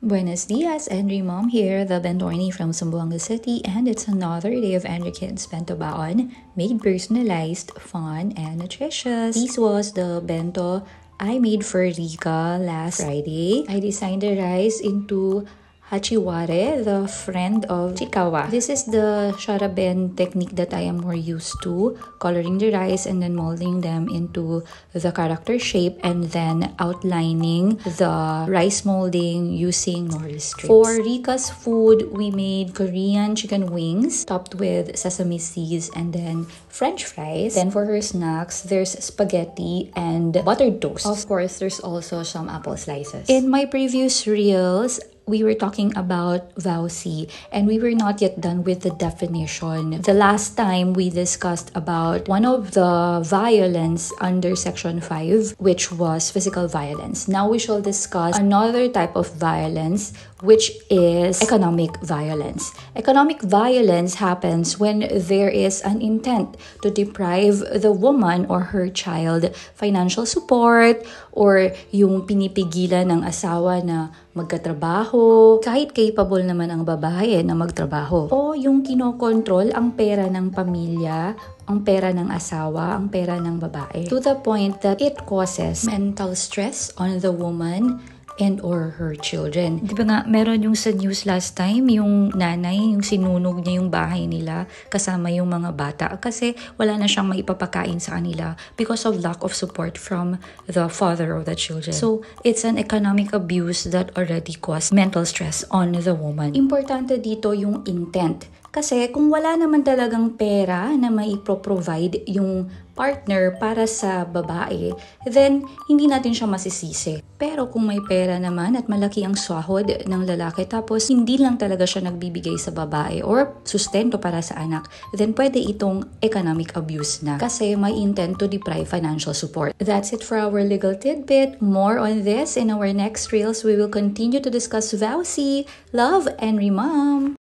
Buenos dias, Henry Mom here, the Bentorni from Zamboanga City, and it's another day of Henry Kids Bento Baon, made personalized, fun, and nutritious. This was the bento I made for Rika last Friday. I designed the rice into Hachiware, the friend of Chikawa. This is the sharaben technique that I am more used to, coloring the rice and then molding them into the character shape and then outlining the rice molding using Nori strips. For Rika's food, we made Korean chicken wings topped with sesame seeds and then French fries. Then for her snacks, there's spaghetti and buttered toast. Of course, there's also some apple slices. In my previous reels, we were talking about VAUSI and we were not yet done with the definition. The last time we discussed about one of the violence under Section 5, which was physical violence. Now we shall discuss another type of violence, which is economic violence. Economic violence happens when there is an intent to deprive the woman or her child financial support or yung pinipigilan ng asawa na magkatrabaho, kahit capable naman ang babae na magtrabaho. O yung kinokontrol ang pera ng pamilya, ang pera ng asawa, ang pera ng babae. To the point that it causes mental stress on the woman and or her children. Di ba nga, meron yung sa news last time, yung nanay, yung sinunog niya yung bahay nila kasama yung mga bata kasi wala na siyang maipapakain sa kanila because of lack of support from the father of the children. So, it's an economic abuse that already caused mental stress on the woman. Importante dito yung intent. Kasi kung wala naman talagang pera na maipro-provide yung partner para sa babae, then hindi natin siya masisisi. Pero kung may pera naman at malaki ang swahod ng lalaki tapos hindi lang talaga siya nagbibigay sa babae or sustento para sa anak, then pwede itong economic abuse na kasi may intent to deprive financial support. That's it for our legal tidbit. More on this in our next reels. We will continue to discuss VAUSI. Love, Henry Mom!